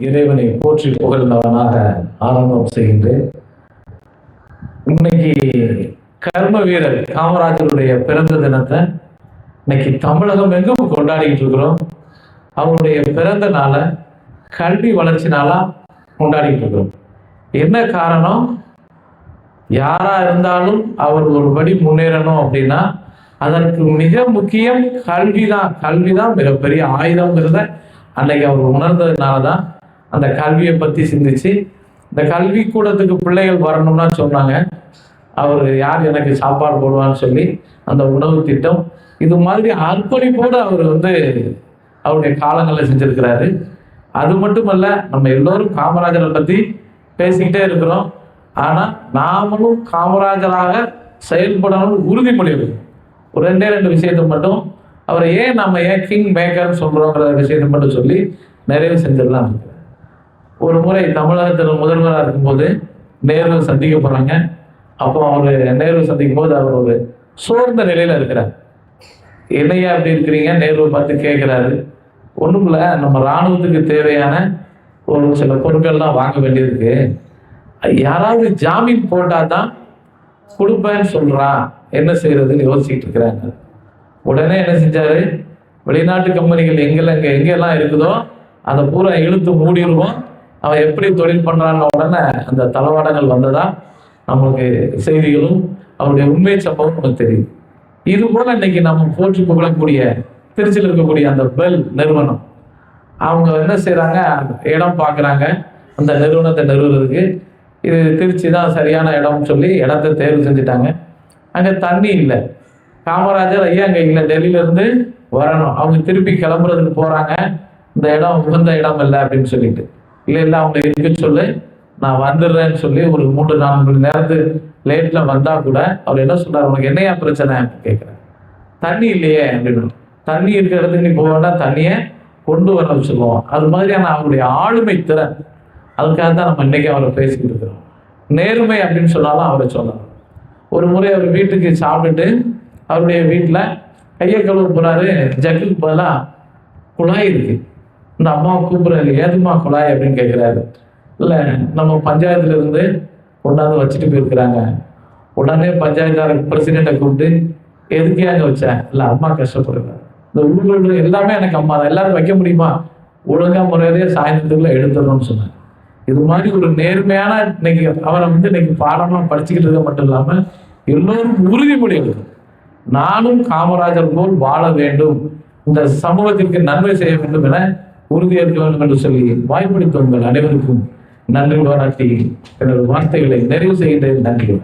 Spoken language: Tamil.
இறைவனை போற்றி புகழ்ந்தவனாக ஆரம்பம் செய்கின்றேன். இன்னைக்கு கர்ம வீரர் காமராஜருடைய பிறந்த தினத்தை இன்னைக்கு தமிழகம் எங்கும் கொண்டாடிட்டு இருக்கிறோம். அவருடைய பிறந்த நாளை கல்வி வளர்ச்சி நாளா கொண்டாடிட்டு இருக்கிறோம். என்ன காரணம்? யாரா இருந்தாலும் அவர் ஒருபடி முன்னேறணும் அப்படின்னா அதற்கு மிக முக்கியம் கல்விதான். கல்விதான் மிகப்பெரிய ஆயுதம்ங்கிறத அன்னைக்கு அவர் உணர்ந்ததுனாலதான் அந்த கல்வியை பத்தி சிந்திச்சு இந்த கல்வி கூடத்துக்கு பிள்ளைகள் வரணும்னா சொன்னாங்க. அவர் யார் எனக்கு சாப்பாடு போடுவான்னு சொல்லி அந்த உணவு திட்டம் இது மாதிரி அர்ப்பணிப்போடு அவர் அவருடைய காலங்களில் செஞ்சிருக்கிறாரு. அது மட்டுமல்ல, நம்ம எல்லோரும் காமராஜரை பத்தி பேசிக்கிட்டே இருக்கிறோம். ஆனா நாமளும் காமராஜராக செயல்படணும் உறுதிமொழி எடுக்கணும். ஒரு ரெண்டு விஷயத்தை மட்டும் அவரை நம்ம ஏன் கிங் மேக்கர்னு சொல்றோங்கிற விஷயத்தை மட்டும் சொல்லி நிறைவு செஞ்சிடலாம். ஒரு முறை தமிழகத்தில் முதல்வராக இருக்கும்போது நேரு சந்திக்க போறாங்க. அப்போ அவர் நேரு சந்திக்கும் போது அவர் ஒரு சோர்ந்த நிலையில இருக்கிறார். என்னையா அப்படி இருக்கிறீங்க? நேருவை பார்த்து கேட்கிறாரு. ஒண்ணுக்குள்ள நம்ம இராணுவத்துக்கு தேவையான ஒரு சில பொருட்கள்லாம் வாங்க வேண்டியிருக்கு. யாராவது ஜாமீன் போட்டாதான் கொடுப்பேன்னு சொல்றான், என்ன செய்யறதுன்னு யோசிச்சுட்டு இருக்கிறாங்க. உடனே என்ன செஞ்சாரு? வெளிநாட்டு கம்பெனிகள் எங்கெல்லாம் இருக்குதோ அதை பூரா இழுத்து மூடிடுவோம், அவன் எப்படி தொழில் பண்றான்னு உடனே அந்த தளவாடங்கள் வந்ததா நம்மளுக்கு செய்திகளும் அவருடைய உண்மை சம்பவம் நமக்கு தெரியும். இது போல இன்னைக்கு நம்ம போற்றி புகழக்கூடிய திருச்சியில் இருக்கக்கூடிய அந்த பெல் நிறுவனம் அவங்க என்ன செய்யறாங்க? இடம் பார்க்குறாங்க அந்த நிறுவனத்தை நிறுவுறதுக்கு. இது திருச்சி தான் சரியான இடம்னு சொல்லி இடத்த தேர்வு செஞ்சுட்டாங்க. அங்கே தண்ணி இல்லை. காமராஜர் ஐயா அங்கே இல்லை, டெல்லியிலேருந்து வரணும். அவங்க திருப்பி கிளம்புறதுக்கு போகிறாங்க. இந்த இடம் உகந்த இடம் இல்லை அப்படின்னு சொல்லிட்டு, இல்லை அவங்க இருக்குன்னு சொல்லி நான் வந்துடுறேன்னு சொல்லி ஒரு 3-4 மணி நேரத்துக்கு லேட்டில் வந்தால் கூட அவர் என்ன சொல்கிறார்? உனக்கு என்னையா பிரச்சனை கேட்குறேன். தண்ணி இல்லையே அப்படின்னு. தண்ணி இருக்கிற இடத்துக்கு நீ போக வேண்டாம், தண்ணியை கொண்டு வர சொல்லுவோம். அது மாதிரியான அவருடைய ஆளுமை திறன், அதுக்காக தான் நம்ம இன்னைக்கு அவரை பேசிக்கிட்டு இருக்கிறோம். நேர்மை அப்படின்னு சொன்னாலும் அவரை சொல்லலாம். ஒரு முறை அவர் வீட்டுக்கு சாப்பிட்டுட்டு அவருடைய வீட்டில் கையை கழுவ போறாரு. ஜக்குக்கு பதிலாக குழாய் இருக்கு. இந்த அம்மாவை கூப்பிடுறாரு, ஏதுமா குழாய் அப்படின்னு கேட்குறாரு. இல்லை, நம்ம பஞ்சாயத்துல இருந்து கொண்டாந்து வச்சுட்டு போயிருக்கிறாங்க. உடனே பஞ்சாயத்தார பிரசிடென்ட்டை கூப்பிட்டு, எதுக்கே அங்கே வச்சேன்? இல்லை, அம்மா கஷ்டப்படுறாங்க, இந்த ஊழல் எல்லாமே எனக்கு அம்மா தான், எல்லாரும் வைக்க முடியுமா? ஒழுங்கா முறையிலேயே சாயந்தரத்துக்குள்ள எடுத்துடணும்னு சொன்னாங்க. இது மாதிரி ஒரு நேர்மையான இன்னைக்கு அவரை இன்னைக்கு பாடமா படிச்சுக்கிட்டு இருக்க மட்டும் இல்லாம எல்லோரும் உறுதிமொழி எடுக்கும். நானும் காமராஜர் போல் வாழ வேண்டும், இந்த சமூகத்திற்கு நன்மை செய்ய வேண்டும் என உறுதியேற்க வேண்டும் என்று சொல்லி வாய்ப்பளித்த உங்கள் அனைவருக்கும் நன்றி பாராட்டி எனது வார்த்தைகளை நிறைவு செய்கின்றேன். நன்றி.